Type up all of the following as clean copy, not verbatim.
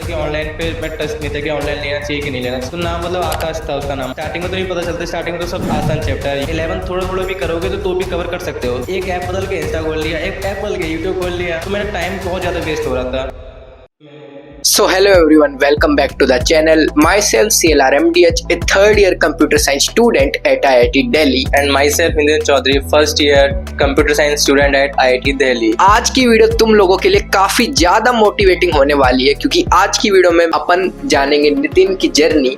कि ऑनलाइन पे मैं टच नहीं था कि ऑनलाइन लेना चाहिए कि नहीं लेना। तो नाम मतलब आकाश था उसका नाम। स्टार्टिंग में तो नहीं पता चलता, स्टार्टिंग में तो सब आसान चैप्टर है। 11 थोड़ा थोड़ा भी करोगे तो भी कवर कर सकते हो। एक ऐप बदल के इंस्टा खोल लिया, एक ऐप बदल के यूट्यूब खोल लिया, तो मेरा टाइम बहुत ज्यादा वेस्ट हो रहा था। So hello everyone, welcome back to the channel. Myself CLRMDH, a third year computer science student at IIT Delhi. And myself Indian Chaudhary, first year computer science student at IIT Delhi. आज की video तुम लोगों के लिए काफी ज्यादा motivating होने वाली है, क्योंकि आज की वीडियो में अपन जानेंगे नितिन की जर्नी,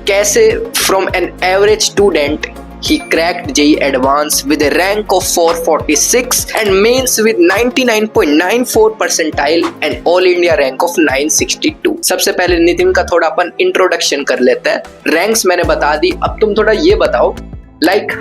कैसे from an average student he cracked JEE Advanced with a rank of 446 and mains with 99.94 percentile and all India rank of 962. सबसे पहले नितिन का थोड़ा अपन इंट्रोडक्शन कर लेते हैं। रैंक्स मैंने बता दी, अब तुम थोड़ा ये बताओ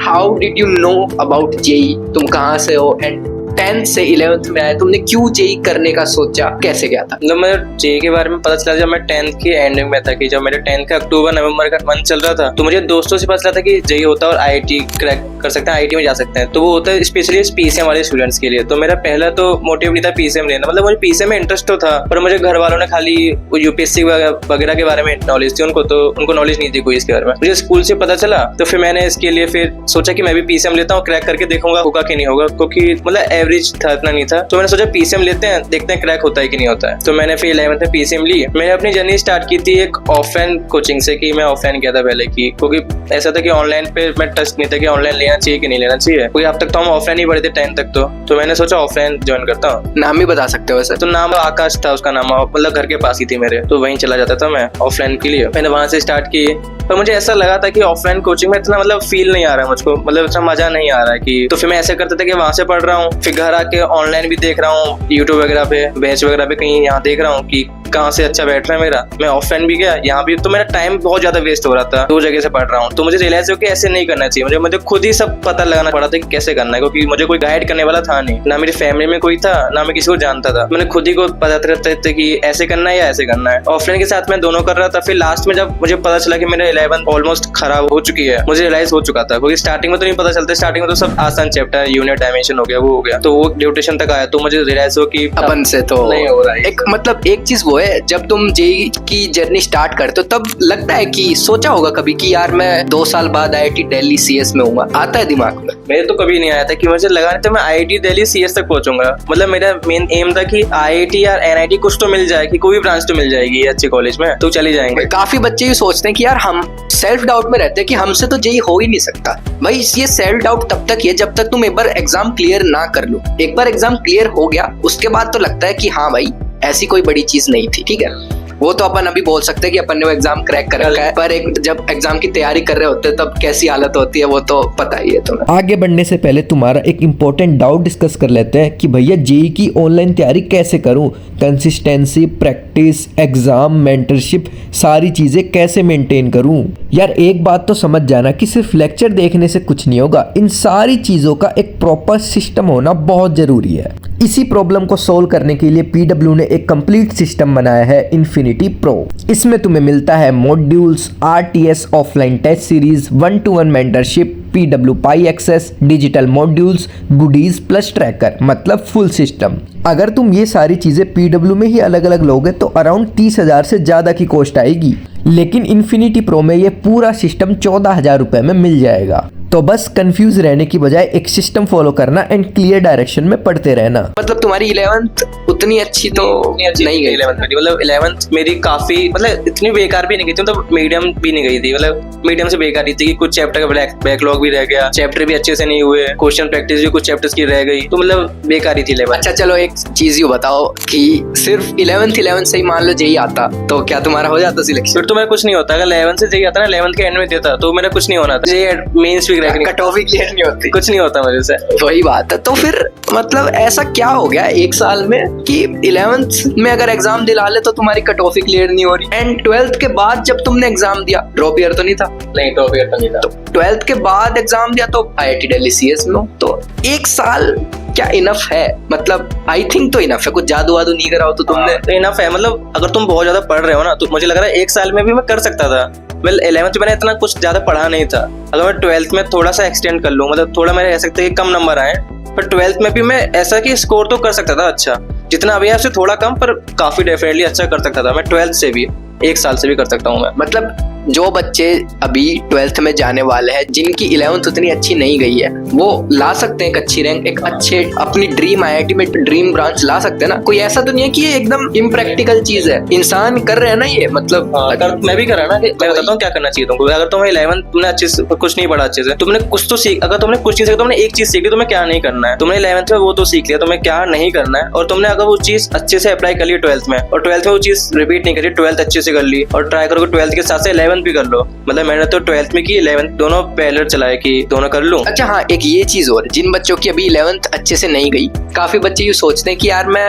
how did you know about JEE, तुम कहाँ से हो एंड 10th से 11th में आए, तुमने क्यों JEE करने का सोचा, कैसे क्या था? मतलब मैं JEE के बारे में पता चला जब मैं 10th की एंडिंग में था, कि जब मेरे 10th का अक्टूबर नवंबर का मंथ चल रहा था, तो मुझे दोस्तों से पता चला था कि JEE होता है और IIT क्रैक कर सकते हैं, IIT में जा सकते हैं। तो वो होता है स्पेशली PCM वाले स्टूडेंट्स के लिए। तो मेरा पहला तो मोटिव नहीं था PCM लेना, मतलब मुझे PCM में इंटरेस्ट तो था, पर मुझे घर वालों ने खाली UPSC वगैरह के बारे में नॉलेज थी, उनको नॉलेज नहीं थी कोई इसके बारे में। मुझे स्कूल से पता चला, तो फिर मैंने इसके लिए फिर सोचा कि मैं भी PCM लेता हूँ, क्रैक करके देखूंगा होगा कि नहीं होगा, क्योंकि मतलब एवरेज था, इतना नहीं था। तो मैंने सोचा PCM लेते हैं, देखते हैं क्रैक होता है कि नहीं होता है। तो मैंने फिर 11th में PCM ली। मैंने अपनी जर्नी स्टार्ट की थी एक ऑफलाइन कोचिंग से, कि मैं ऑफलाइन किया था पहले की, क्योंकि ऐसा था कि ऑनलाइन पे मैं टच नहीं था कि ऑनलाइन लेना चाहिए कि नहीं लेना चाहिए, क्योंकि अब तक तो हम ऑफलाइन ही पढ़े थे 10th तक। तो मैंने सोचा ऑफलाइन ज्वाइन करता हूँ। नाम भी बता सकते हो वैसे? तो नाम आकाश था उसका नाम, मतलब घर के पास ही थी मेरे, तो वहीं चला जाता था मैं ऑफलाइन के लिए। मैंने वहां से स्टार्ट की, पर मुझे ऐसा लगा था कि ऑफलाइन कोचिंग में इतना मतलब फील नहीं आ रहा है मुझको, मतलब इतना मजा नहीं आ रहा है कि। तो फिर मैं ऐसे करता था कि वहां से पढ़ रहा हूँ, फिर घर आके ऑनलाइन भी देख रहा हूँ, यूट्यूब वगैरह पे, बैच वगैरह पे कहीं यहाँ देख रहा हूँ कि कहाँ से अच्छा बैठ रहा है मेरा। मैं ऑफलाइन भी गया, यहाँ भी, तो मेरा टाइम बहुत ज्यादा वेस्ट हो रहा था, दो जगह से पढ़ रहा हूँ। तो मुझे रियलाइज हो कि ऐसे नहीं करना चाहिए, मुझे खुद ही सब पता लगाना पड़ा था कि कैसे करना है, क्योंकि मुझे कोई गाइड करने वाला था नहीं, ना मेरी फैमिली में कोई था, ना मैं किसी को जानता था। मैंने खुद ही को पता करते थे कि ऐसे करना है या ऐसे करना है। ऑफलाइन के साथ मैं दोनों कर रहा था। फिर लास्ट में जब मुझे पता चला कि मेरा 11th ऑलमोस्ट खराब हो चुकी है, मुझे रियलाइज हो चुका था, क्योंकि स्टार्टिंग में तो नहीं पता चलता, स्टार्टिंग में तो सब आसान चैप्टर, यूनिट डायमेंशन हो गया, वो हो गया, तो वो ड्यूरेशन तक आया, तो मुझे रियलाइज हो कि अपन से तो नहीं हो रहा है। एक मतलब एक चीज वो है, जब तुम JEE की जर्नी स्टार्ट करते हो तब लगता है कि सोचा होगा कभी कि यार मैं 2 साल बाद IIT दिल्ली CS में हूँ, आता है दिमाग में? मेरे तो कभी नहीं आया था कि मुझे लगा नहीं था मैं IIT दिल्ली CS तक पहुंचूंगा। मतलब मेरा मेन एम था कि IIT या NIT कुछ तो मिल जाए, कि कोई भी ब्रांच तो मिल जाएगी अच्छे कॉलेज में, तो चले जाएंगे। काफी बच्चे ये सोचते हैं कि यार हम सेल्फ डाउट में रहते हैं कि हमसे तो JEE हो ही नहीं सकता। भाई ये सेल्फ डाउट तब तक है जब तक तुम एक बार एग्जाम क्लियर ना कर लो। एक बार एग्जाम क्लियर हो गया, उसके बाद तो लगता है कि हाँ भाई ऐसी कोई बड़ी चीज नहीं थी, ठीक है। वो तो अपन अभी बोल सकते हैं कि अपन ने वो एग्जाम क्रैक कर रखा है, पर एक जब एग्जाम की तैयारी कर रहे होते हैं तब कैसी हालत होती है वो तो पता ही है तुम्हें। आगे बढ़ने से पहले तुम्हारा एक इम्पोर्टेंट डाउट डिस्कस कर लेते हैं कि भैया JEE की ऑनलाइन तैयारी कैसे करूं, कंसिस्टेंसी, प्रैक्टिस, एग्जाम, मेंटरशिप, सारी चीजें कैसे मेंटेन करूं। यार एक बात तो समझ जाना कि सिर्फ लेक्चर देखने से कुछ नहीं होगा, इन सारी चीजों का एक प्रॉपर सिस्टम होना बहुत जरूरी है। इसी प्रॉब्लम को सोल्व करने के लिए PW ने एक कंप्लीट सिस्टम बनाया है, इन्फिनिटी प्रो। इसमें तुम्हें मिलता है modules, RTS offline test series, 1-to-1 mentorship, PW Pi access, digital modules, goodies plus tracker, मतलब फुल सिस्टम। अगर तुम ये सारी चीजें PW में ही अलग अलग लोगे तो अराउंड 30,000 से ज्यादा की कॉस्ट आएगी, लेकिन इन्फिनिटी प्रो में ये पूरा सिस्टम 14,000 रुपए में मिल जाएगा। तो बस कंफ्यूज रहने की बजाय एक सिस्टम फॉलो करना एंड क्लियर डायरेक्शन में पढ़ते रहना। मतलब तुम्हारी 11th उतनी अच्छी तो नहीं गई? 11th मेरी, मतलब 11th मेरी काफी, मतलब इतनी बेकार भी नहीं गई थी, मतलब मीडियम भी नहीं गई थी, मतलब मीडियम से बेकार ही थी कि कुछ चैप्टर का बैकलॉग भी रह गया, चैप्टर भी अच्छे से नहीं हुए, क्वेश्चन प्रैक्टिस भी कुछ चैप्टर्स की रह गई, तो मतलब बेकार ही थी 11th। अच्छा चलो एक चीज ये बताओ कि सिर्फ 11th से ही मान लो JEE आता तो क्या तुम्हारा हो जाता सिलेक्शन? फिर तो मेरा कुछ नहीं होता। अगर 11th से JEE आता ना, 11th के एंड में देता, तो मेरा कुछ नहीं होना था। JEE मेंस भी क्रैक, कट ऑफ भी क्लियर नहीं होती, कुछ नहीं होता मुझे से। वही बात है। तो फिर मतलब ऐसा क्या हो गया एक साल में कि 11th में अगर एग्जाम दिला ले तो तुम्हारी कट ऑफ ही क्लियर नहीं हो रही, एंड 12th के बाद जब तुमने एग्जाम दिया, ड्रॉप ईयर तो नहीं था? नहीं, ड्रॉप ईयर तो नहीं था। तो 12th के बाद एग्जाम दिया तो IIT दिल्ली CS में हो, तो एक साल क्या इनफ है? मतलब आई थिंक तो इनफ है, कुछ जादू वादू नहीं करा हो तो तुमने? तो इनफ है, मतलब अगर तुम बहुत ज्यादा पढ़ रहे हो ना, तो मुझे लग रहा है एक साल में भी मैं कर सकता था। वेल 11th में मैंने इतना कुछ ज्यादा पढ़ा नहीं था, अगर मैं 12th में थोड़ा सा एक्सटेंड कर लूँ, मतलब थोड़ा मेरे कह सकते हैं कि कम नंबर आए, पर 12th में भी मैं ऐसा कि स्कोर तो कर सकता था अच्छा, जितना अभी है उससे थोड़ा कम, पर काफी डेफिनेटली अच्छा कर सकता था मैं 12th से भी, 1 साल से भी कर सकता हूँ मैं। मतलब जो बच्चे अभी 12th में जाने वाले हैं, जिनकी 11th उतनी अच्छी नहीं गई है, वो ला सकते हैं एक अच्छी रैंक, एक अच्छे अपनी ड्रीम IIT में ड्रीम ब्रांच ला सकते हैं ना। कोई ऐसा तो नहीं है कि ये एकदम इम्प्रैक्टिकल चीज है, इंसान कर रहे हैं ना ये, मतलब अगर मैं भी कर रहा ना, मैं बताता हूँ क्या करना चाहिए तुमको। अगर तुम्हें 11th तुमने अच्छे से कुछ नहीं पढ़ा अच्छे से, तुमने कुछ तो सीख, अगर तुमने कुछ चीज तुमने एक चीज सीखी, तुम्हें क्या नहीं करना है, तुमने 11th में वो तो सीख लिया, तुम्हें क्या नहीं करना है, और तुमने अगर वो चीज अच्छे से अप्लाई कर ली 12th में, और 12th में वो चीज रिपीट नहीं करी, 12th अच्छे से कर ली, और ट्राई करो 12th के साथ 11th भी कर लो। मतलब मैंने तो 12th में की 11th दोनों पैरेलल चलाए कि दोनों कर लूं। अच्छा हाँ, एक ये चीज और, जिन बच्चों की अभी 11th अच्छे से नहीं गई, काफी बच्चे ये सोचते हैं कि यार मैं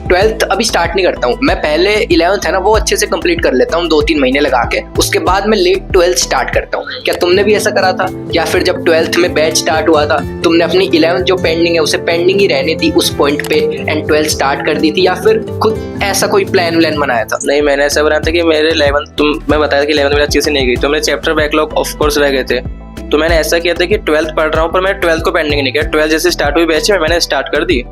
12th अभी स्टार्ट नहीं करता हूँ, मैं पहले 11th है ना वो अच्छे से कंप्लीट कर लेता हूँ 2-3 महीने लगा के, उसके बाद मैं लेट 12th स्टार्ट करता हूँ। क्या तुमने भी ऐसा करा था? या फिर जब 12th में बैच स्टार्ट हुआ था, तुमने अपनी 11th जो पेंडिंग है उसे पेंडिंग ही रहने दी उस पॉइंट पे एंड 12th स्टार्ट कर दी थी, या फिर खुद ऐसा कोई प्लान बनाया था? नहीं, मैंने ऐसा बनाया था कि मेरे 11th मैं बताया कि 11th मेरे अच्छे से नहीं गई, तो मेरे चैप्टर बैकलॉग ऑफ कोर्स रह गए थे, तो मैंने ऐसा किया था कि 12th पढ़ रहा हूँ पर मैंने 12th को पेंडिंग नहीं किया। 12th जैसे स्टार्ट हुई बैच में मैंने स्टार्ट कर दी,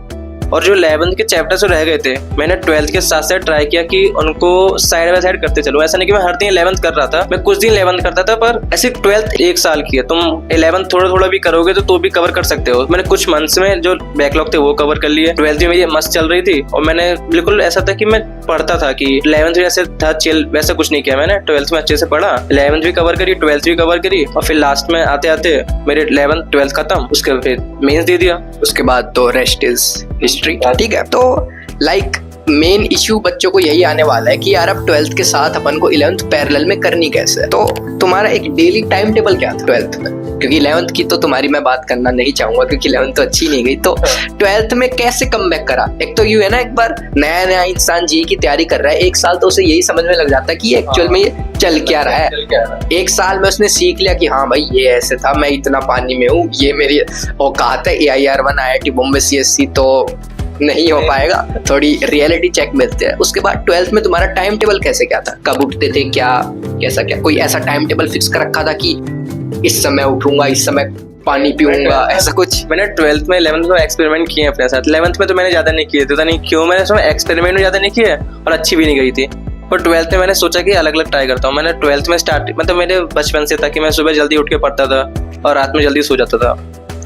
और जो 11th के चैप्टर्स रह गए थे मैंने 12th के साथ साथ ट्राई किया कि उनको साइड बाय साइड करते चलो। ऐसा नहीं कि मैं हर दिन 11th कर रहा था, मैं कुछ दिन 11th करता था, पर ऐसे 12th 1 साल की है, तुम 11th थोड़ा थोड़ा भी करोगे तो भी कवर कर सकते हो। मैंने कुछ मंथ्स में जो बैकलॉग थे वो कवर कर लिए। 12th में मेरी मस्त चल रही थी, और मैंने बिल्कुल ऐसा था कि मैं पढ़ता था कि 11th में ऐसे था चिल, वैसा कुछ नहीं किया मैंने। 12th में अच्छे से पढ़ा, 11th भी कवर करी, 12th भी कवर करी, और फिर लास्ट में आते आते मेरे 11th 12th खत्म, उसके फिर मेंस दे दिया, उसके बाद तो रेस्ट इज हिस्ट्री। ठीक है, तो लाइक मेन इश्यू बच्चों को यही आने वाला है कि यार अब 12th के साथ अपन को 11th पैरेलल में करनी कैसे है। तो तुम्हारा एक डेली टाइम टेबल क्या था 12th में? क्योंकि 11th की तो तुम्हारी मैं बात करना नहीं चाहूंगा, क्योंकि 11th तो अच्छी नहीं गई, तो 12th में कैसे कमबैक करा? एक तो यू है ना, एक बार नया नया इंसान जी की तैयारी कर रहा है, 1 साल तो उसे यही समझ में लग जाता है कि एक्चुअल में ये चल क्या रहा है। 1 साल में उसने सीख लिया कि हाँ भाई ये ऐसे था, मैं इतना पानी में हूँ, ये मेरी औकात है। AIR1 IIT बॉम्बे CSC तो नहीं हो पाएगा, थोड़ी रियलिटी चेक मिलते हैं। उसके बाद 12th में तुम्हारा टाइम टेबल कैसे क्या था? कब उठते थे, क्या कैसा क्या? कोई ऐसा टाइम टेबल फिक्स कर रखा था कि इस समय उठूंगा, इस समय पानी पीऊंगा, ऐसा कुछ? मैंने 12th में 11th में एक्सपेरिमेंट किए अपने साथ। 11th में तो मैंने ज्यादा नहीं किए, पता नहीं क्यों मैंने उसमें एक्सपेरिमेंट में ज्यादा नहीं किए और अच्छी भी नहीं गई थी। पर 12th में मैंने सोचा कि अलग अलग ट्राई करता हूँ। मैंने 12th में स्टार्ट, मतलब मेरे बचपन से था कि मैं सुबह जल्दी उठ के पढ़ता था और रात में जल्दी सो जाता था,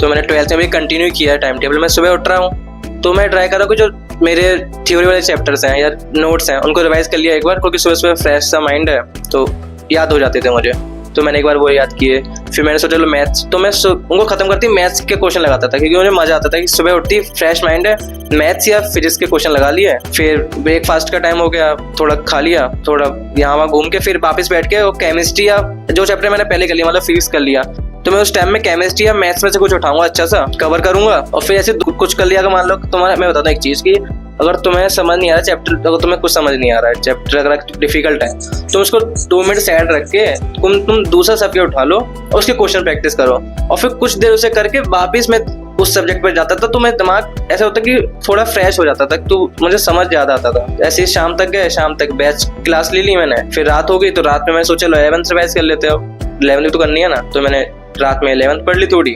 तो मैंने 12th में भी कंटिन्यू किया टाइम टेबल। मैं सुबह उठ रहा हूँ तो मैं ट्राई कर रहा हूँ कि जो मेरे थ्योरी वाले चैप्टर्स हैं या नोट्स हैं उनको रिवाइज कर लिया एक बार, क्योंकि सुबह सुबह फ्रेश सा माइंड है तो याद हो जाते थे मुझे। तो मैंने एक बार वो याद किए। फिर मैंने सोचा लो मैथ्स, तो मैं उनको खत्म करती मैथ्स के क्वेश्चन लगाता था, क्योंकि मुझे मजा आता था कि सुबह उठती फ्रेश माइंड है, मैथ्स या फिजिक्स के क्वेश्चन लगा लिए। फिर ब्रेकफास्ट का टाइम हो गया, थोड़ा खा लिया, थोड़ा यहाँ वहाँ घूम के फिर वापस बैठ के केमिस्ट्री या जो चैप्टर मैंने पहले कर लिया, मतलब फिजिक्स कर लिया, तो मैं उस टाइम में केमिस्ट्री या मैथ्स में से कुछ उठाऊंगा, अच्छा सा कवर करूंगा। और फिर ऐसे कुछ कर लिया अगर मान लो तुम्हारा, मैं बताता हूँ एक चीज की, अगर तुम्हें समझ नहीं आ रहा चैप्टर, अगर तुम्हें कुछ समझ नहीं आ रहा है चैप्टर अगर डिफिकल्ट है, तुम उसको 2 मिनट साइड रख के तुम दूसरा सब्जेक्ट उठा लो और उसके क्वेश्चन प्रैक्टिस करो, और फिर कुछ देर उसे करके वापिस मैं उस सब्जेक्ट पर जाता था, तो मेरा दिमाग ऐसा होता कि थोड़ा फ्रेश हो जाता था, तो मुझे समझ ज्यादा आता था। ऐसे ही शाम तक गए, शाम तक बैच क्लास ले ली मैंने, फिर रात हो गई तो रात में मैं सोचा 11th रिवाइज कर लेते हो, 11th तो करनी है ना, तो मैंने रात में 11th पढ़ ली, थोड़ी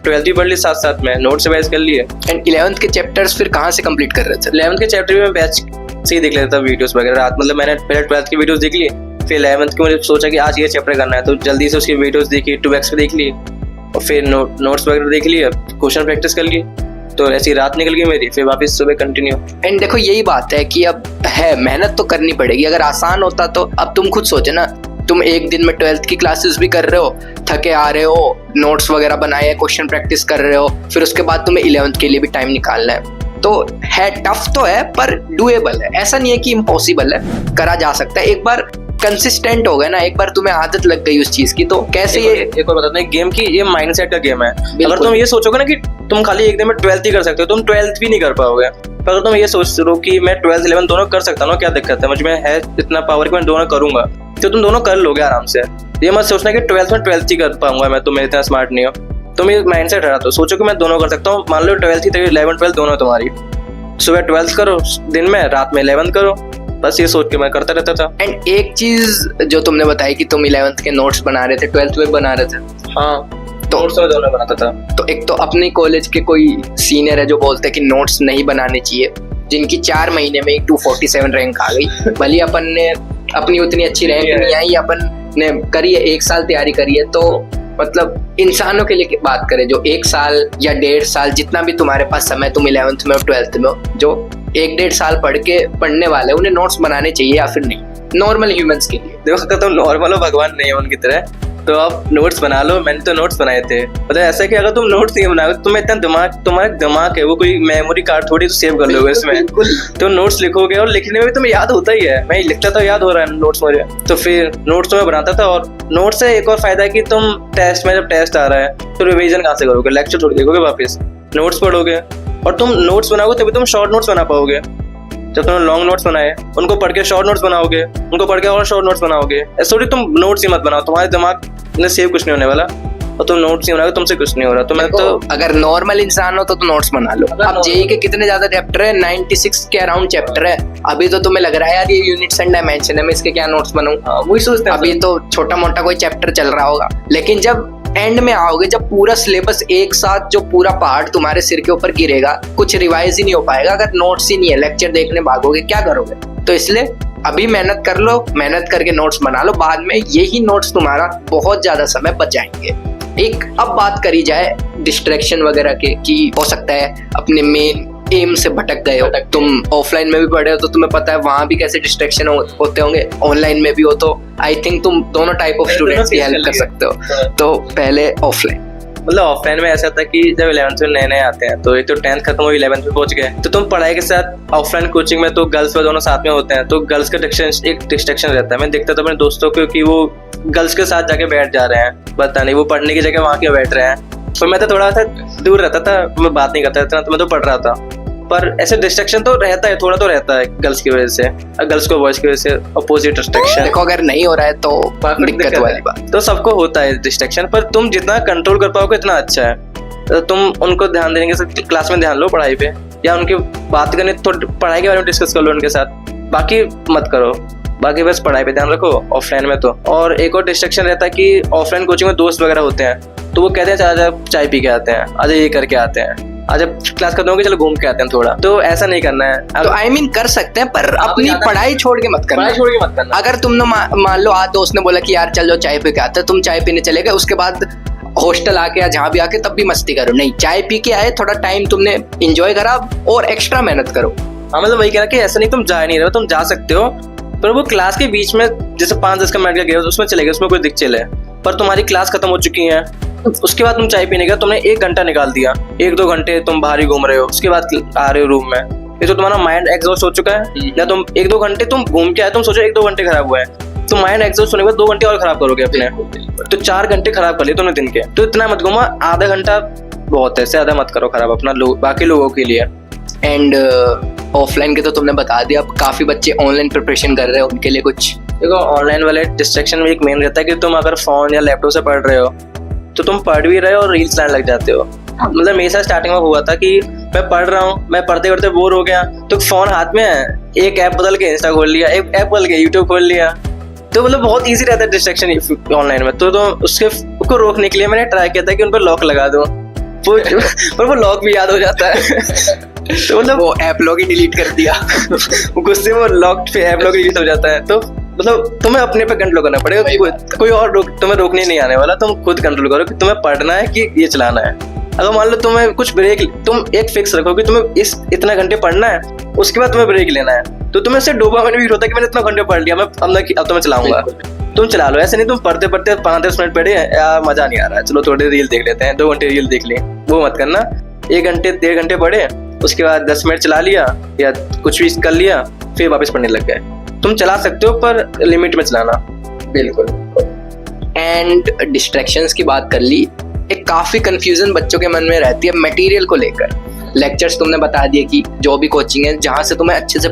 12th भी पढ़ ली, साथ साथ में नोट्स रिवाइज कर लिए। एंड 11th के चैप्टर्स फिर कहाँ से कंप्लीट कर रहे थे? 11th के चैप्टर भी मैं बैच से ही देख लेता था, वीडियोस वगैरह रात, मतलब मैंने पहले 12th की वीडियोस देख ली, फिर 11th की मुझे सोचा कि आज ये चैप्टर करना है, तो जल्दी से उसकी वीडियोस देखी, 2x पे देख ली, और फिर नोट्स वगैरह देख लिए, क्वेश्चन प्रैक्टिस कर ली, तो ऐसी रात निकल गई मेरी, फिर वापस सुबह कंटिन्यू। एंड देखो यही बात है कि अब है मेहनत तो करनी पड़ेगी। अगर आसान होता तो, अब तुम खुद सोचे ना, तुम एक दिन में 12th की क्लासेस भी कर रहे हो, थके आ रहे हो, नोट्स वगैरह बनाए, क्वेश्चन प्रैक्टिस कर रहे हो, फिर उसके बाद तुम्हें 11th के लिए भी टाइम निकालना है, तो है टफ तो है पर डूएबल है। ऐसा नहीं है कि इम्पॉसिबल है, करा जा सकता है। एक बार कंसिस्टेंट हो गए ना, एक बार तुम्हें आदत लग गई उस चीज की, तो कैसे ये एक और बताते हैं, गेम की ये माइंडसेट का गेम है। अगर तुम ये सोचोगे ना कि तुम खाली एक दिन में 12th ही कर सकते हो, तुम 12th भी नहीं कर पाओगे। अगर तुम ये सोच रहे हो कि मैं 12th 11th दोनों कर सकता हूँ, क्या दिक्कत है, मुझ में है इतना पावर कि मैं दोनों करूंगा, तो तुम दोनों कर लोगे आराम से। ये मत सोचना कि 12th में 12th ही कर पाऊंगा मैं, तो मैं इतना स्मार्ट नहीं हूँ। तुम ये माइंडसेट रहा तो सोचो कि मैं दोनों कर सकता हूँ। मान लो 12th ही 11th 12th दोनों तुम्हारी, सुबह 12th करो दिन में, रात में 11th करो, बस ये सोच के मैं करता रहता था। एंड एक चीज जो तुमने बताई कि तुम 11th के नोट्स बना रहे थे, 12th में बना रहे थे। हाँ, तो नोट्स में दोनों बनाता था। तो एक तो अपने कॉलेज के कोई सीनियर है जो बोलते हैं कि नोट्स नहीं बनाने चाहिए, जिनकी 4 महीने में ही 247 रैंक आ गई। भले अपन ने अपनी उतनी अच्छी रैंक नहीं आई, अपन ने करी है 1 साल तैयारी करी है, तो मतलब इंसानों के लिए बात करें जो 1 साल या 1.5 साल जितना भी तुम्हारे पास समय, तुम 11th में हो 12th में हो, जो 1-1.5 साल पढ़ने वाले उन्हें नोट्स बनाने चाहिए या फिर नहीं, नॉर्मल ह्यूमंस के लिए। देखो अगर तुम नॉर्मल हो, भगवान नहीं हो उनकी तरह, तो आप नोट्स बना लो। मैंने तो नोट्स बनाए थे। मतलब ऐसा है कि अगर तुम नोट्स नहीं बनाओगे, तुम्हें इतना तुम्हारा दिमाग है वो कोई मेमोरी कार्ड थोड़ी तो सेव कर लोगे इसमें। तो नोट्स लिखोगे और लिखने में भी तुम्हें याद होता ही है। मैं लिखता था, याद हो रहा है नोट्स मुझे, तो फिर नोट्स मैं बनाता था। और नोट्स से एक और फायदा है कि तुम टेस्ट में, जब टेस्ट आ रहा है तो रिवीजन कहाँ से करोगे, लेक्चर थोड़ी देखोगे वापस, नोट्स पढ़ोगे। और तुम नोट्स बनाओगे तभी तुम शॉर्ट नोट्स बना पाओगे। जब तुमने लॉन्ग नोट्स बनाए, उनको पढ़ के शॉर्ट नोट्स बनाओगे, उनको पढ़ के और शॉर्ट नोट्स बनाओगे। ऐसे थोड़ी तुम नोट्स ही मत बनाओ, तुम्हारे दिमाग में सेव कुछ नहीं होने वाला, और तुम नोट्स नहीं बनाओगे तुमसे कुछ नहीं हो रहा। तो मैं तो अगर नॉर्मल इंसान हो तो नोट्स बना लो। अब जेई के कितने ज्यादा चैप्टर है, 96 के अराउंड चैप्टर है। अभी तो तुम्हें लग रहा है यार ये यूनिट्स एंड डायमेंशन है, मैं इसके क्या नोट्स बनाऊं, वही सोचते हैं। अभी तो छोटा मोटा कोई चैप्टर चल रहा होगा, लेकिन जब एंड में आओगे, जब पूरा सिलेबस एक साथ, जो पूरा पहाड़ तुम्हारे सिर के ऊपर गिरेगा, कुछ रिवाइज ही नहीं हो पाएगा अगर नोट्स ही नहीं है। लेक्चर देखने भागोगे, क्या करोगे? तो इसलिए अभी मेहनत कर लो, मेहनत करके नोट्स बना लो, बाद में यही नोट्स तुम्हारा बहुत ज्यादा समय बचाएंगे। एक अब बात करी जाए डिस्ट्रैक्शन वगैरह के, कि हो सकता है अपने मेन एम से भटक गए हो, तुम ऑफलाइन में भी पढ़े हो तो तुम्हें पता है वहां भी कैसे डिस्ट्रैक्शन होते होंगे, ऑनलाइन में भी हो, तो आई थिंक तुम दोनों टाइप ऑफ स्टूडेंट्स की हेल्प कर सकते हो। तो पहले ऑफलाइन, मतलब ऑफलाइन में ऐसा था कि जब 11th में नए आते हैं, तो एक तो 10th खत्म हो 11th में पहुंच गए, तो तुम पढ़ाई के साथ ऑफलाइन कोचिंग में तो गर्ल्स व दोनों साथ में होते हैं, तो गर्ल्स का एक डिस्ट्रैक्शन रहता है। मैं देखता था अपने दोस्तों को कि वो गर्ल्स के साथ जाके बैठ जा रहे हैं, पता नहीं वो पढ़ने की जगह वहां के बैठ रहे हैं, तो मैं तो थोड़ा सा दूर रहता था, मैं बात नहीं करता था, तो मैं तो पढ़ रहा था। पर ऐसे डिस्ट्रैक्शन तो रहता है, थोड़ा तो रहता है गर्ल्स की वजह से, गर्ल्स को बॉयज की वजह से अपोजिट डिस्ट्रैक्शन। देखो अगर नहीं हो रहा है तो दिक्कत वाली बात, तो सबको होता है डिस्ट्रैक्शन, पर तुम जितना कंट्रोल कर पाओगे इतना अच्छा है। तो तुम उनको ध्यान देने के साथ क्लास में ध्यान लो पढ़ाई पे, या उनकी बात करने, थोड़ी पढ़ाई के बारे में डिस्कस कर लो उनके साथ, बाकी मत करो, बाकी बस पढ़ाई पे ध्यान रखो ऑफलाइन में तो। और एक और डिस्ट्रैक्शन रहता है कि ऑफलाइन कोचिंग में दोस्त वगैरह होते हैं, तो वो कहते हैं आजा चाय पी के आते हैं, आजा ये करके आते हैं, आज क्लास खत्म होगी चलो घूम के आते हैं थोड़ा, तो ऐसा नहीं करना है। तो आई मीन कर सकते हैं, पर अपनी पढ़ाई छोड़ के मत करना। पढ़ाई छोड़ के मत करना। अगर तुमने मान लो आज दोस्त ने बोला कि यार चलो चाय पी के आते, तुम चाय पीने चले गए, उसके बाद हॉस्टल आके या जहाँ भी आके तब भी मस्ती करो, नहीं, चाय पी के आए, थोड़ा टाइम तुमने एंजॉय करा और एक्स्ट्रा मेहनत करो। हाँ, मतलब वही कहना कि ऐसा नहीं तुम जा नहीं रहे हो, तुम जा सकते हो, पर वो क्लास के बीच में जैसे 5-10 का मिनट का गए उसमें चले गए, उसमें कोई दिक्कत है, पर तुम्हारी क्लास खत्म हो चुकी है, उसके बाद तुम चाय पीने गए, तुमने 1 घंटा निकाल दिया, 1-2 घंटे तुम बाहर ही घूम रहे हो, उसके बाद आ रहे हो रूम में, ये तो तुम्हारा माइंड एग्जॉस्ट हो चुका है। या तुम 1-2 घंटे तुम घूम के आए, तुम सोचो 1-2 घंटे खराब हुआ है, तो माइंड एग्जॉस्ट होने के बाद 2 घंटे और खराब करोगे अपने, तो 4 घंटे खराब कर लिए तुमने दिन के। तो इतना मत घूमा, आधा घंटा बहुत है, इससे ज्यादा मत करो खराब अपना बाकी लोगों के लिए। एंड ऑफलाइन के तो तुमने बता दिया, अब काफी बच्चे ऑनलाइन प्रिपरेशन कर रहे हो, उनके लिए कुछ? देखो ऑनलाइन वाले डिस्ट्रैक्शन में एक मेन रहता है कि तुम अगर फोन या लैपटॉप से पढ़ रहे हो तो तुम पढ़ भी रहे हो और रील्स लाने लग जाते हो। मतलब मेरे साथ स्टार्टिंग में हुआ था कि मैं पढ़ रहा हूँ, मैं पढ़ते पढ़ते बोर हो गया, तो फोन हाथ में है, एक ऐप बदल के इंस्टा खोल लिया, एक ऐप बदल के यूट्यूब खोल लिया, तो मतलब बहुत इजी रहता है डिस्ट्रैक्शन ऑनलाइन में। तो उसको रोकने के लिए मैंने ट्राई किया था कि उन पर लॉक लगा दूं, पर वो लॉक भी याद हो जाता है तो मतलब वो ऐप लॉक ही डिलीट कर दिया गुस्से में लॉक पे ऐप लॉक डिलीट हो जाता है। तो मतलब तुम्हें अपने पे कंट्रोल करना पड़ेगा, कोई और तुम्हें रोकने नहीं आने वाला, तुम खुद कंट्रोल करो कि तुम्हें पढ़ना है कि ये चलाना है। अगर मान लो तुम्हें कुछ ब्रेक, तुम एक फिक्स रखो कि तुम्हें इतना घंटे पढ़ना है, उसके बाद तुम्हें ब्रेक लेना है, तो तुम्हें इससे डोपामाइन भी होता है कि मैंने इतना घंटे पढ़ लिया, मैं अब तो मैं चलाऊंगा। तुम चला लो, ऐसे नहीं तुम पढ़ते पढ़ते 5-10 मिनट पढ़े यार मजा नहीं आ रहा है, चलो थोड़ी रील देख लेते हैं, 2 घंटे रील देख लिए, वो मत करना। 1 घंटे 1.5 घंटे पढ़े, उसके बाद 10 मिनट चला लिया या कुछ भी कर लिया, फिर वापस पढ़ने लग गए। तुम चला सकते हो पर लिमिट में चलाना। बिल्कुल। एंड डिस्ट्रैक्शंस की बात कर ली, एक काफी कंफ्यूजन बच्चों के मन में रहती है मटेरियल को लेकर। लेक्चर्स तुमने बता दिए कि जो भी कोचिंग है जहां से तुम्हें अच्छे से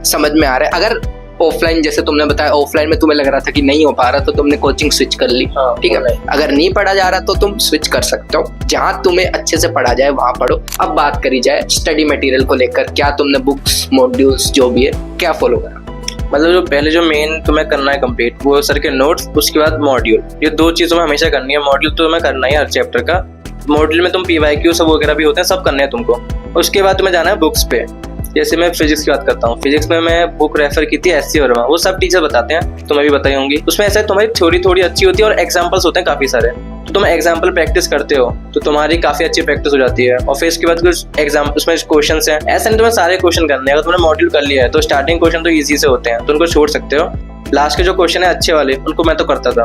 समझ में आ रहा है, अगर ऑफलाइन जैसे तुमने बताया ऑफलाइन में तुम्हें लग रहा था कि नहीं हो पा रहा तो तुमने कोचिंग स्विच कर ली, ठीक है। अगर नहीं पढ़ा जा रहा तो तुम स्विच कर सकते हो, जहां तुम्हें अच्छे से पढ़ा जाए वहां पढ़ो। अब बात करी जाए स्टडी मटेरियल को लेकर, क्या तुमने बुक्स, मॉड्यूल्स जो भी है क्या फॉलो करा? मतलब जो पहले जो मेन तुम्हें करना है कंप्लीट, वो सर के नोट्स, उसके बाद मॉड्यूल। ये 2 चीज़ तुम्हें हमेशा करनी है। मॉड्यूल तो तुम्हें करना ही हर चैप्टर का। मॉड्यूल में तुम PYQ सब वगैरह भी होते हैं, सब करने हैं तुमको। उसके बाद तुम्हें जाना है बुक्स पे। जैसे मैं फिजिक्स की बात करता हूँ, फिजिक्स में मैं बुक रेफर की थी SC वर्मा, वो सब टीचर बताते हैं, तुम्हें भी बताई होंगी। उसमें ऐसा तुम्हारी थ्योरी थोड़ी अच्छी होती है और एग्जाम्पल्स होते हैं काफ़ी सारे, तो तुम एग्जाम्पल प्रैक्टिस करते हो तो तुम्हारी काफ़ी अच्छी प्रैक्टिस हो जाती है। और फिर इसके बाद कुछ एग्जाम उसमें क्वेश्चन हैं, ऐसा नहीं तुम्हें सारे क्वेश्चन करने हैं। अगर तुमने मॉड्यूल कर लिया है तो स्टार्टिंग क्वेश्चन तो ईजी से होते हैं, तो उनको छोड़ सकते हो। लास्ट के जो क्वेश्चन है अच्छे वाले, उनको मैं तो करता था।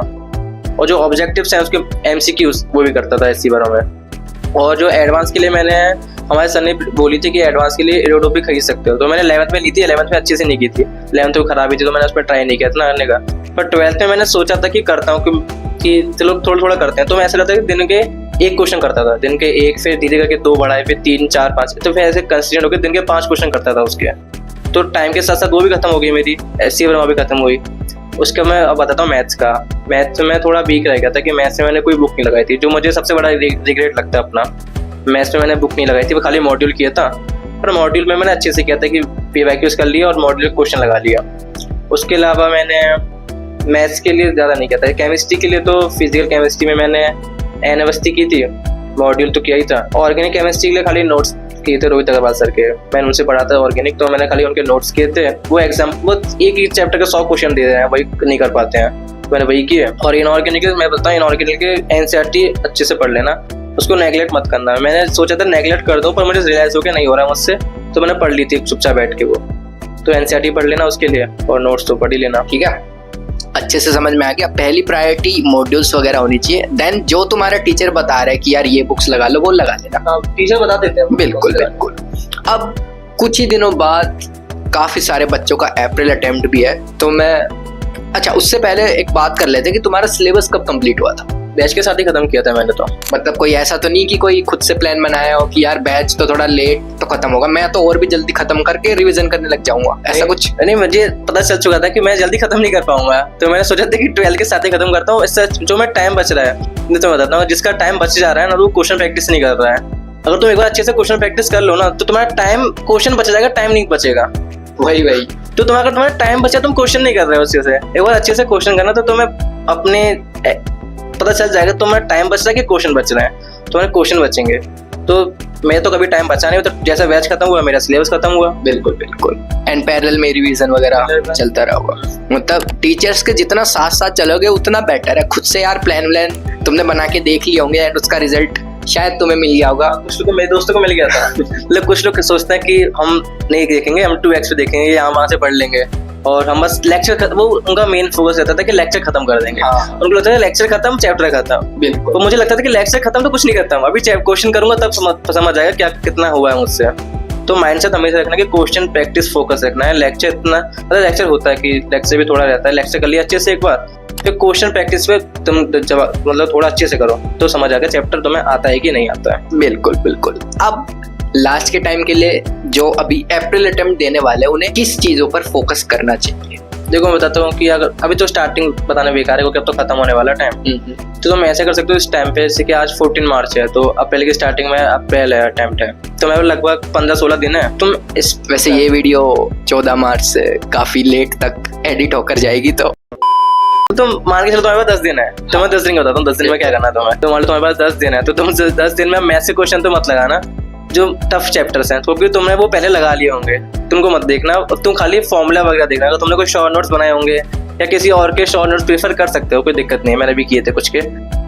और जो ऑब्जेक्टिव्स हैं उसके MCQs वो भी करता था SC वर्मा में। और जो एडवांस के लिए मैंने, हमारे सर ने बोली थी कि एडवांस के लिए एरोडोपिक खरीद सकते हो, तो मैंने 11th में ली थी। 11th में अच्छे से नहीं की थी, 11th में खराब ही थी, तो मैंने उस पर ट्राई नहीं किया इतना करने का। पर 12th में मैंने सोचा था कि करता हूँ कि चलो थोड़ा थोड़ा करते हैं। तो मैं ऐसा लगता है कि दिन के 1 क्वेश्चन करता था, दिन के 1, फिर धीरे करके 2 बढ़ाए, फिर 3, 4, 5, तो फिर ऐसे कंसिस्टेंट होकर दिन के 5 क्वेश्चन करता था उसके। तो टाइम के साथ साथ वो भी खत्म हो गई मेरी, SC वर्मा भी खत्म हुई। उसका मैं अब बताता हूँ मैथ्स का। मैथ्स में थोड़ा वीक रह गया था कि मैथ्स में मैंने कोई बुक नहीं लगाई थी, जो मुझे सबसे बड़ा रिग्रेट लगता है अपना। मैथ्स में मैंने बुक नहीं लगाई थी, वो खाली मॉड्यूल किया था। पर मॉड्यूल में मैंने अच्छे से किया था कि PYQs कर लिया और मॉड्यूल क्वेश्चन लगा लिया। उसके अलावा मैंने मैथ्स के लिए ज़्यादा नहीं किया था। केमिस्ट्री के लिए तो फिजिकल केमिस्ट्री में मैंने NWST की थी, मॉड्यूल तो किया ही था। ऑर्गेनिक केमिस्ट्री के लिए खाली नोट्स किए थे रोहित अग्रवाल सर के, मैंने उनसे पढ़ा था ऑर्गेनिक, तो मैंने खाली उनके नोट्स किए थे। वो एग्जाम, वो एक चैप्टर के 100 क्वेश्चन दे रहे हैं, वही नहीं कर पाते हैं, मैंने वही किए। और इनऑर्गेनिक मैं बताऊँ, इनऑर्गेनिक के NCERT अच्छे से पढ़ लेना, उसको नेगलेक्ट मत करना। मैंने सोचा था नेगलेक्ट कर दूं, पर मुझे रियलाइज हो गया नहीं हो रहा मुझसे, तो मैंने पढ़ ली थी चुपचाप बैठ के वो। तो NCERT पढ़ लेना उसके लिए, और नोट्स तो पढ़ ही लेना। ठीक है, अच्छे से समझ में आ गया। पहली प्रायोरिटी मॉड्यूल्स वगैरह होनी चाहिए, देन जो तुम्हारा टीचर बता रहा है कि यार ये बुक्स लगा लो, वो लगा लेना। टीचर बता देते हैं, बिल्कुल बिल्कुल। अब कुछ ही दिनों बाद काफी सारे बच्चों का अप्रैल अटेम्प्ट भी है, तो मैं, अच्छा उससे पहले एक बात कर लेते हैं कि तुम्हारा सिलेबस कब कंप्लीट हुआ था? बैच के साथ ही खत्म किया था मैंने तो। मतलब कोई ऐसा तो नहीं कि कोई खुद से प्लान बनाया हो कि यार बैच तो थोड़ा लेट तो खत्म होगा, मैं तो और भी जल्दी खत्म करके रिवीजन करने लग जाऊंगा, ऐसा कुछ? नहीं, मुझे पता चल चुका था कि मैं जल्दी खत्म नहीं कर पाऊंगा, तो मैंने सोचा था कि 12 के साथ ही खत्म करता हूँ। इससे जो मैं टाइम बच रहा है, मैं तो बताता हूँ, जिसका टाइम बच जा रहा है ना, वो क्वेश्चन प्रैक्टिस नहीं कर रहा है। अगर तुम एक बार अच्छे से क्वेश्चन प्रैक्टिस कर लो ना, तो तुम्हारा टाइम, क्वेश्चन बच जाएगा, टाइम नहीं बचेगा। वही तो तुम्हारा टाइम बचा, तुम क्वेश्चन नहीं कर रहे हो अच्छे से। एक बार अच्छे से क्वेश्चन करना, तो तुम्हें अपने पता चल जाएगा तुम्हारा टाइम बच रहा है कि क्वेश्चन बच रहे हैं। तुम्हारे क्वेश्चन बचेंगे। तो मैं तो कभी टाइम बचा नहीं, तो जैसा बैच खत्म हुआ मेरा सिलेबस खत्म हुआ। बिल्कुल बिल्कुल। एंड पैरेलल में रिवीजन वगैरह चलता रहा। मतलब टीचर्स के जितना साथ साथ चलोगे उतना बेटर है। खुद से यार प्लान तुमने बना के देख लिए होंगे, एंड उसका रिजल्ट शायद तुम्हें मिल गया होगा। कुछ लोग, मेरे दोस्तों को मिल गया था। मतलब कुछ लोग सोचते हैं कि हम नहीं देखेंगे, हम 2x पे देखेंगे, यहाँ वहाँ से पढ़ लेंगे, और हम बस लेक्चर, वो उनका मेन फोकस रहता था कि लेक्चर खत्म कर देंगे। उनको लगता था लेक्चर खत्म, चैप्टर खत्म। बिल्कुल। तो मुझे लगता था कि लेक्चर खत्म तो कुछ नहीं करता हूँ, अभी क्वेश्चन करूंगा तब समझ आएगा क्या कितना हुआ है मुझसे। तो माइंडसेट हमेशा रखना कि क्वेश्चन प्रैक्टिस फोकस रखना है। लेक्चर इतना, मतलब लेक्चर होता है कि लेक्चर भी थोड़ा रहता है, लेक्चर कर लिया अच्छे से एक बार, फिर क्वेश्चन प्रैक्टिस पे तुम मतलब थोड़ा अच्छे से करो, तो समझ आएगा चैप्टर तुम्हें आता है कि नहीं आता है। बिल्कुल बिल्कुल। अब लास्ट के टाइम के लिए जो अभी अप्रैल अटेम्प्ट देने वाले हैं, उन्हें किस चीजों पर फोकस करना चाहिए? देखो मैं बताता हूँ कि अगर अभी तो स्टार्टिंग बताना बेकार है, क्योंकि अब तो खत्म होने वाला टाइम। तो तुम ऐसे कर सकते हो इस टाइम पे, जैसे कि आज 14 मार्च है, तो अप्रैल की स्टार्टिंग में अप्रैल है अटेम्प्ट है, तो मैं लगभग 15-16 दिन है। तुम इस, वैसे ये वीडियो 14 मार्च से काफी लेट तक एडिट होकर जाएगी, तो तुम मान के चलो तुम्हारे पास 10 दिन है, तो मैं 10 दिन का बताता हूँ 10 दिन में क्या करना है तुम्हें। तो मान लो तुम्हारे पास 10 दिन है, तो तुम 10 दिन में मैथ्स के क्वेश्चन तो मत लगाना जो टफ चैप्टर्स हैं, क्योंकि तुमने वो पहले लगा लिए होंगे, तुमको मत देखना। तुम खाली फॉर्मूला वगैरह देखना। अगर तुमने कोई शॉर्ट नोट्स बनाए होंगे या किसी और के शॉर्ट नोट्स प्रेफर कर सकते हो, कोई दिक्कत नहीं है, मैंने भी किए थे कुछ के।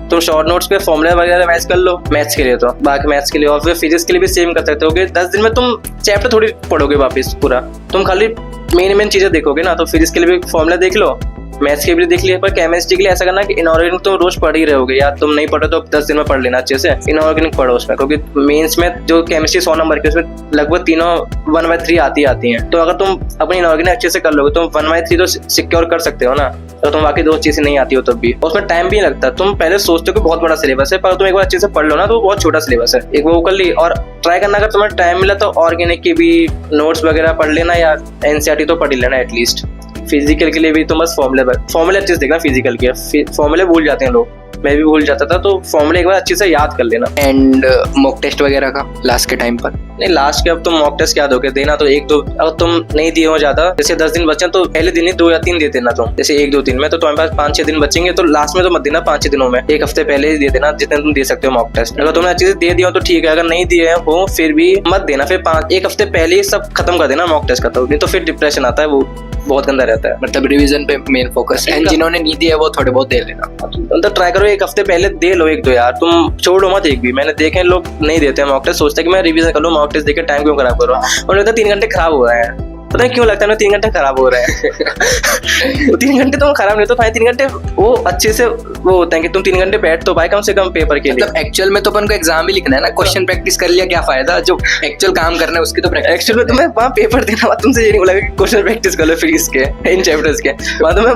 तुम शॉर्ट नोट्स पे फॉर्मूला वगैरह मैच कर लो मैथ्स के लिए, तो बाकी मैथ्स के लिए और फिर फिजिक्स के लिए भी सेम कर सकते हो कि 10 दिन में तुम चैप्टर थोड़ी पढ़ोगे वापस पूरा, तुम खाली मेन चीजें देखोगे ना। तो फिजिक्स के लिए भी फॉर्मूला देख लो, मैथ्स के भी देख लिया, पर केमिस्ट्री के लिए ऐसा करना कि इनऑर्गेनिक तुम रोज पढ़ ही रहोगे, या तुम नहीं पढ़ो तो 10 दिन में पढ़ लेना अच्छे से। इनऑर्गेनिक पढ़ो उसमें, क्योंकि मेंस में जो केमिस्ट्री 100 नंबर की, उसमें लगभग तीनों 1/3 आती हैं। तो अगर तुम अपनी इनऑर्गेनिक अच्छे से कर लोगे, तुम 1/3 तो सिक्योर कर सकते हो ना। तो तुम बाकी 2 चीजें नहीं आती हो तब भी, उसमें टाइम भी नहीं लगता। तुम पहले सोचते हो कि बहुत बड़ा सिलेबस है, पर तुम एक बार अच्छे से पढ़ लो ना, तो बहुत छोटा सिलेबस है। एक वो कर ली, और ट्राई करना अगर तुम्हें टाइम मिला तो ऑर्गेनिक की भी नोट्स वगैरह पढ़ लेना, या NCERT तो पढ़ ही लेना एटलीस्ट। फिजिकल के लिए भी तुम बस फॉर्मूले अच्छे से देखना। फिजिकल के फॉर्मूले भूल जाते हैं लोग, मैं भी भूल जाता था, तो फॉर्मूला एक बार अच्छे से याद कर लेना। एंड मॉक टेस्ट वगैरह का लास्ट के टाइम पर? नहीं, लास्ट के अब तुम मॉक टेस्ट क्या दोगे, देना तो 1-2, अगर तुम नहीं दिए हो ज्यादा, जैसे 10 दिन बचे तो पहले दिन ही 2 या 3 दे देना तुम, जैसे 1-2 दिन में, तो तुम्हारे पास 5-6 दिन बचेंगे, तो लास्ट में तो मत देना 5-6 दिनों में, 1 हफ्ते पहले ही दे देना जितने तुम दे सकते हो मॉक टेस्ट। अगर तुमने अच्छे से दे दिया हो तो ठीक है, अगर नहीं दिए हो फिर भी मत देना, फिर 1 हफ्ते पहले ही सब खत्म कर देना मॉक टेस्ट का, तो नहीं तो फिर डिप्रेशन आता है, वो बहुत गंदा रहता है। मतलब रिवीजन पे मेन फोकस है, जिन्होंने नहीं दिया वो थोड़े बहुत दे लेना। मतलब ट्राई करो 1 हफ्ते पहले दे लो 1-2 यार, तुम छोड़ो मत एक भी। मैंने देखे लोग नहीं देते हैं मॉक टेस्ट, सोचते हैं कि मैं रिवीजन कर लूँ, मॉक टेस्ट देके टाइम क्यों खराब करो, और लगता है 3 घंटे खराब हो रहे हैं, पता नहीं क्यों लगता है 3 घंटे खराब हो रहे हैं। 3 घंटे तो खराब नहीं, तो भाई 3 घंटे वो अच्छे से वो होता है कि तुम 3 घंटे बैठ तो भाई कम से कम पेपर के लिए। मतलब एक्चुअल में तो अपन को एग्जाम ही लिखना है ना, क्वेश्चन प्रैक्टिस कर लिया क्या फायदा, जो एक्चुअल काम करना है उसकी तो प्रैक्टिस। एक्चुअल में तुम्हें वहाँ पेपर देना, वहाँ तुमसे ये नहीं बोला कि क्वेश्चन प्रैक्टिस कर लो फ्रीज के इन चैप्टर्स के, वहाँ तुम्हें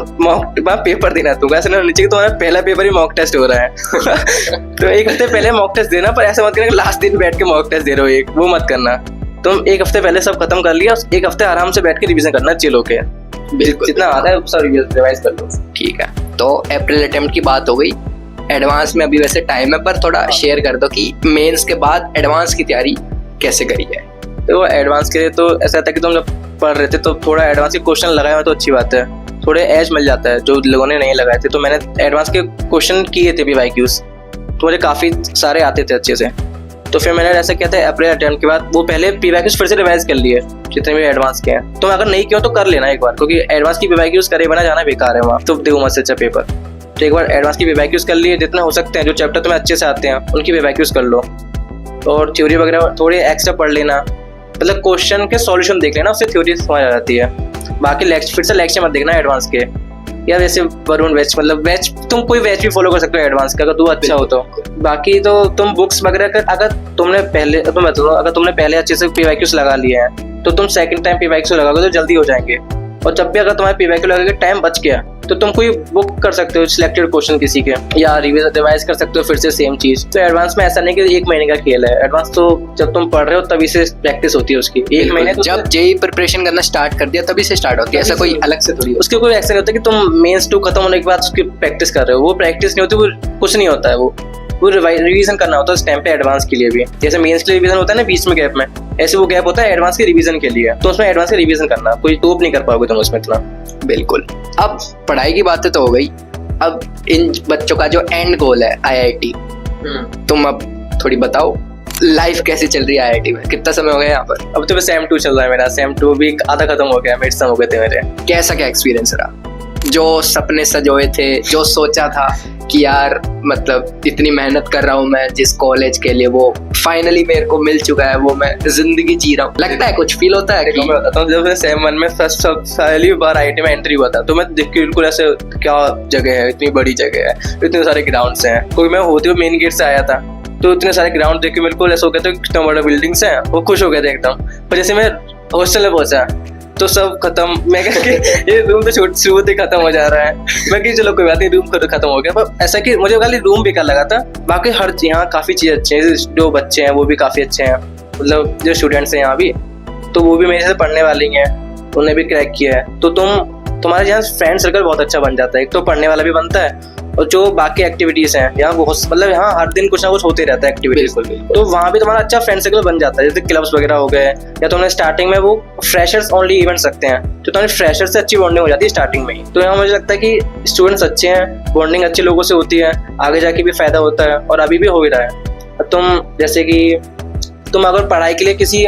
वहाँ पेपर देना है तुमको, ऐसा नहीं होना चाहिए तुम्हारा पहला पेपर ही मॉक टेस्ट हो रहा है। तो 1 हफ्ते पहले मॉक टेस्ट देना, पर ऐसा मत करना लास्ट दिन बैठ के मॉक टेस्ट दे रहे हो एक, वो मत करना। तुम 1 हफ्ते पहले सब खत्म कर लिया, 1 हफ्ते आराम से बैठ के रिवीजन करना चिल होके, बिल्कुल जितना आता है सब रिवाइज कर लो। ठीक है, तो अप्रैल अटेम्प्ट की बात हो गई, एडवांस में अभी वैसे टाइम है, पर थोड़ा शेयर कर दो कि मेंस के बाद एडवांस की तैयारी कैसे करी है। तो एडवांस के लिए तो ऐसा था कि तुम जब पढ़ रहे थे तो थोड़ा एडवांस के क्वेश्चन लगाए हो तो अच्छी बात है, थोड़े एज मिल जाता है जो लोगों ने नहीं लगाए थे। तो मैंने एडवांस के क्वेश्चन किए थे PYQs, तो मुझे काफ़ी सारे आते थे अच्छे से। तो फिर मैंने ऐसा किया था अप्रैल अटेम्प्ट के बाद वो पहले PYQs फिर से रिवाइज कर लिए जितने भी एडवांस के हैं। तो अगर नहीं किया तो कर लेना एक बार, क्योंकि एडवांस की PYQs करे बना जाना बेकार है वहाँ, तो देखो मत से अच्छा पेपर। तो एक बार एडवांस की PYQs कर लिए, जितना हो सकते हैं जो चैप्टर तुम्हें अच्छे से आते हैं उनकी PYQs कर लो, और थ्योरी वगैरह थोड़ी एक्स्ट्रा पढ़ लेना, मतलब क्वेश्चन के सॉल्यूशन देख लेना, उससे थ्योरी समझ आ जाती है। बाकी फिर से लेक्चर मत देखना एडवांस के, या वैसे वरुण बैच, मतलब बैच तुम कोई बैच भी फॉलो कर सकते हो एडवांस का, अगर तू अच्छा हो तो। बाकी तो तुम बुक्स वगैरह का अगर तुमने पहले अगर तुमने पहले अच्छे से PYQs लगा लिए हैं तो तुम सेकंड टाइम PYQs लगाओगे तो जल्दी हो जाएंगे। और जब भी अगर तुम्हारे PYQ लगाने टाइम बच गया तो तुम कोई बुक कर सकते हो सिलेक्टेड क्वेश्चन किसी के, या रिवाइज कर सकते हो फिर से सेम चीज। तो एडवांस में ऐसा नहीं कि 1 महीने का खेल है, एडवांस तो जब तुम पढ़ रहे हो तभी से प्रैक्टिस होती है उसकी। 1 महीने तो जब जेई प्रिपरेशन करना स्टार्ट कर दिया तभी से स्टार्ट होती है, ऐसा कोई अलग से थोड़ी। उसके कोई ऐसा नहीं होता कि तुम मेंस 2 खत्म होने के बाद उसकी प्रैक्टिस कर रहे हो, वो प्रैक्टिस नहीं होती, वो कुछ नहीं होता है, वो रिवीजन करना होता है उस टाइम पे एडवांस के लिए भी। जैसे मेंस के लिए रिवीजन होता है ना बीच में गैप में, ऐसे वो गैप होता है एडवांस के रिवीजन के लिए, तो उसमें एडवांस के रिवीजन करना, कोई टॉप नहीं कर पाओगे तुम उसमें इतना। बिल्कुल। अब पढ़ाई की बातें तो हो गई, अब इन बच्चों का जो एंड गोल है IIT, तुम अब थोड़ी बताओ लाइफ कैसी चल रही है IIT में, कितना समय हो गया यहाँ पर? अब तो सेम 2 चल रहा है मेरा, सेम 2 भी आधा खत्म हो गया, मिड सम हो गए थे मेरे। कैसा क्या एक्सपीरियंस रहा? जो सपने सजोए थे, जो सोचा था कि यार मतलब इतनी मेहनत कर रहा हूँ मैं जिस कॉलेज के लिए, वो फाइनली मेरे को मिल चुका है, वो मैं जिंदगी जी रहा हूँ, लगता है कुछ फील होता है? मैं बताता हूँ, जब सेम 1 में पहली बार IIT में एंट्री हुआ था तो मैं देख के बिल्कुल ऐसे क्या जगह है, इतनी बड़ी जगह है, इतने सारे ग्राउंड्स हैं, क्योंकि मैं होते हुए मेन गेट से आया था, तो इतने सारे ग्राउंड देख के बिल्कुल ऐसा हो गया था कितना बड़ा बिल्डिंग्स हैं, वो खुश हो गए थे एकदम। पर जैसे मैं हॉस्टल में पहुंचा तो सब खत्म, मैं कहा ये रूम तो शुरू से खत्म हो जा रहा है, मैं कि चलो कोई बात नहीं, रूम खत्म हो गया। पर ऐसा कि मुझे खाली रूम बेकार लगा था, बाकी हर यहाँ काफ़ी चीज़ अच्छी हैं, जो बच्चे हैं वो भी काफ़ी अच्छे हैं, मतलब जो स्टूडेंट्स हैं यहाँ भी, तो वो भी मेरे से पढ़ने वाले ही हैं, उन्हें भी क्रैक किया है, तो तुम्हारे यहाँ फ्रेंड सर्कल बहुत अच्छा बन जाता है, एक तो पढ़ने वाला भी बनता है, और जो बाकी एक्टिविटीज हैं यहाँ बहुत, मतलब यहाँ हर दिन कुछ ना कुछ होते रहता है एक्टिविटीज, तो वहाँ भी तुम्हारा अच्छा फ्रेंड सर्कल बन जाता है, जैसे क्लब्स वगैरह हो गए, या तुमने स्टार्टिंग में वो फ्रेशर्स ओनली इवेंट्स रखते हैं, तो तुम्हारी फ्रेशर से अच्छी बॉन्डिंग हो जाती है स्टार्टिंग में ही। तो यहाँ मुझे लगता है कि स्टूडेंट्स अच्छे हैं, बॉन्डिंग अच्छे लोगों से होती है, आगे जाके भी फायदा होता है, और अभी भी हो ही रहा है। तुम जैसे कि तुम अगर पढ़ाई के लिए किसी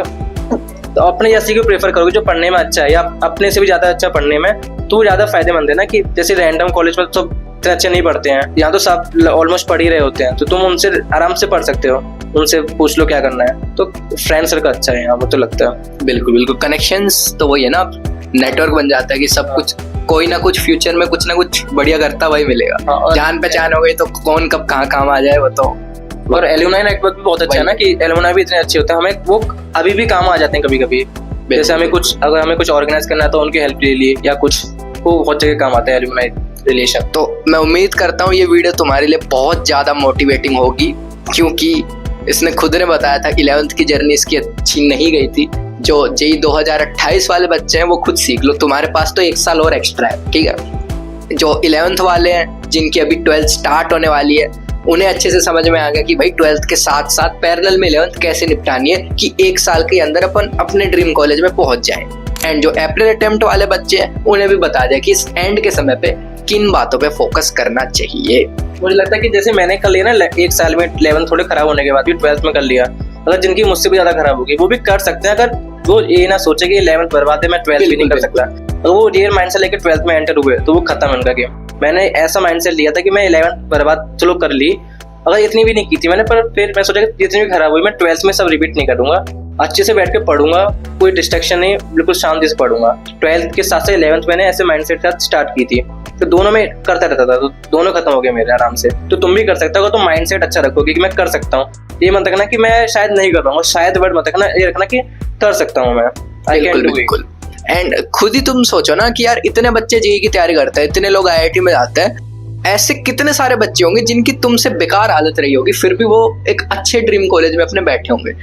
तो अपने जैसे को प्रेफर करोगे जो पढ़ने में अच्छा है, या अपने से भी ज़्यादा अच्छा पढ़ने में, तो वो ज़्यादा फायदेमंद है ना, कि जैसे रैंडम कॉलेज में तो इतने अच्छे नहीं पढ़ते हैं, यहाँ तो सब ऑलमोस्ट पढ़ ही रहे होते हैं, तो तुम उनसे आराम से पढ़ सकते हो, उनसे पूछ लो क्या करना है, तो फ्रेंड सर्कल अच्छा है यहाँ, वो तो लगता है। बिल्कुल बिल्कुल, कनेक्शंस तो वही है ना, नेटवर्क बन जाता है कि सब कुछ कोई ना कुछ फ्यूचर में कुछ ना कुछ बढ़िया करता वही मिलेगा। जान पहचान हो गई तो कौन कब कहाँ काम आ जाए वो तो। और एलुमनाई नेटवर्क भी बहुत अच्छा है ना, कि एलुमनाई भी इतने अच्छे होते हैं, हमें वो अभी भी काम आ जाते हैं कभी कभी, जैसे अगर हमें कुछ ऑर्गेनाइज करना है तो उनकी हेल्प ले लिए, या कुछ वो बहुत जगह काम आता है एलुमनाई रिलेशन। तो मैं उम्मीद करता हूँ ये वीडियो तुम्हारे लिए बहुत ज़्यादा मोटिवेटिंग होगी, क्योंकि इसने खुद ने बताया था 11th की जर्नी इसकी अच्छी नहीं गई थी। जो जेई 2028 वाले बच्चे हैं वो खुद सीख लो, तुम्हारे पास तो 1 साल और एक्स्ट्रा है, ठीक है। जो 11th वाले हैं जिनकी अभी 12th स्टार्ट होने वाली है, उन्हें अच्छे से समझ में आ गया कि भाई 12th के साथ साथ पैरेलल में 11th कैसे निपटानी है कि एक साल के अंदर अपन अपने ड्रीम कॉलेज में पहुंच जाएं। एंड जो अप्रैल अटेम्प्ट वाले बच्चे हैं उन्हें भी बता दिया कि इस एंड के समय पे किन बातों पे फोकस करना चाहिए। मुझे लगता है कि जैसे मैंने कर लिया ना एक साल में 11th थोड़े खराब होने के बाद भी 12th में कर लिया, अगर जिनकी मुझसे भी ज्यादा खराब होगी वो भी कर सकते हैं। अगर वो ये ना सोचे कि 11th बर्बाद है मैं 12th भी नहीं कर सकता, अगर वो रियल माइंड से लेकर 12th में एंटर हुए तो वो खत्म है उनका गेम। मैंने ऐसा माइंड सेट लिया था कि मैं 11th बर्बाद चलो कर ली, अगर इतनी भी नहीं की थी मैंने, पर फिर मैं सोचा कि जितनी भी खराब हुई मैं 12th में सब रिपीट नहीं करूंगा, अच्छे से बैठ के पढ़ूंगा, कोई डिस्ट्रैक्शन नहीं, बिल्कुल शांति से पढ़ूंगा। 12th के साथ से 11th मैंने ऐसे माइंडसेट के साथ स्टार्ट की थी, तो दोनों में करता रहता था, तो दोनों खत्म हो गए मेरे आराम से। तो तुम भी कर सकते हो अगर तुम माइंडसेट अच्छा रखोगे कि मैं कर सकता हूँ। ये मत रखना कि मैं शायद नहीं कर पाऊंगा, शायद वर्ड मत रखना, ये रखना कि कर सकता हूँ मैं, I can do it. And खुद ही तुम सोचो ना कि यार इतने बच्चे जेईई की तैयारी करते हैं, इतने लोग आईआईटी में जाते हैं, ऐसे कितने सारे बच्चे होंगे जिनकी तुमसे बेकार हालत रही होगी फिर भी वो एक अच्छे ड्रीम कॉलेज में अपने बैठे होंगे।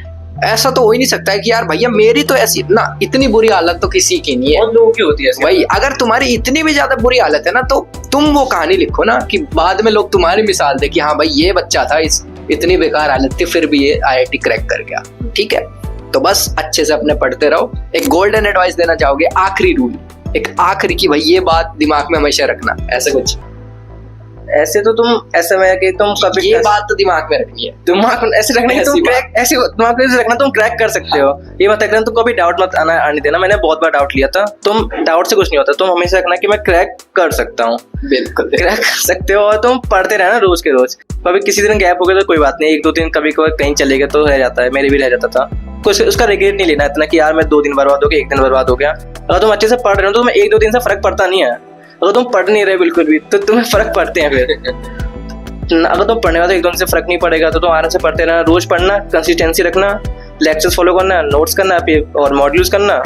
ऐसा तो हो ही नहीं सकता है कि यार भैया मेरी तो ऐसी ना, इतनी बुरी हालत तो किसी की नहीं है, बहुत लोगों की होती है भाई। अगर तुम्हारी इतनी भी ज्यादा बुरी हालत है ना तो तुम वो कहानी लिखो ना कि बाद में लोग तुम्हारी मिसाल दे कि हाँ भाई ये बच्चा था, इस इतनी बेकार हालत थी फिर भी ये आईआईटी क्रैक कर गया। ठीक है, तो बस अच्छे से अपने पढ़ते रहो। एक गोल्डन एडवाइस देना चाहोगे, आखिरी रूल, एक आखिरी की भाई ये बात दिमाग में हमेशा रखना, ऐसे कुछ? ऐसे तो तुम ऐसे में कि तुम कभी ये बात तो दिमाग में रखनी है, दिमाग ऐसे रखना कि तुम क्रैक, ऐसे दिमाग में ऐसे रखना तुम क्रैक कर सकते हो। ये मत रखना तुम कभी डाउट मत आने देना। मैंने बहुत बार डाउट लिया था, तुम डाउट से कुछ नहीं होता, तुम हमेशा रखना कि मैं क्रैक कर सकता हूँ। बिल्कुल क्रैक कर सकते हो, और तुम पढ़ते रहना रोज के रोज। कभी किसी दिन गैप हो गया तो कोई बात नहीं, 1-2 दिन कभी कहीं चले गए तो रह जाता है, मेरे भी रह जाता था, कुछ उसका रिग्रेट नहीं लेना इतना कि यार मैं 2 दिन बर्बाद हो गया, 1 दिन बर्बाद हो गया। अगर तुम अच्छे से पढ़ रहे हो तो तुम्हें 1-2 दिन से फर्क पड़ता नहीं है। अगर तुम पढ़ नहीं रहे बिल्कुल भी तो तुम्हें फर्क पड़ते हैं फिर। अगर तुम पढ़ने का तो 1-2 दिन से फर्क नहीं पड़ेगा, तो तुम आराम से पढ़ते रहना, रोज पढ़ना, कंसिस्टेंसी रखना, लेक्चर्स फॉलो करना, नोट्स करना और मॉड्यूल्स करना,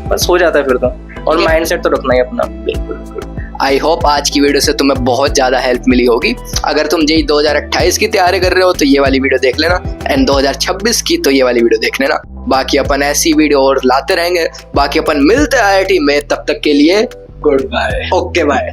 बस हो जाता है फिर तो। और माइंडसेट तो रखना ही अपना। बिल्कुल। आई होप आज की वीडियो से तुम्हें बहुत ज्यादा हेल्प मिली होगी। अगर तुम जेईई 2028 की तैयारी कर रहे हो तो ये वाली वीडियो देख लेना, एंड 2026 की तो ये वाली वीडियो देख लेना। बाकी अपन ऐसी वीडियो और लाते रहेंगे। बाकी अपन मिलते हैं आईआईटी में, तब तक के लिए गुड बाय। Okay bye.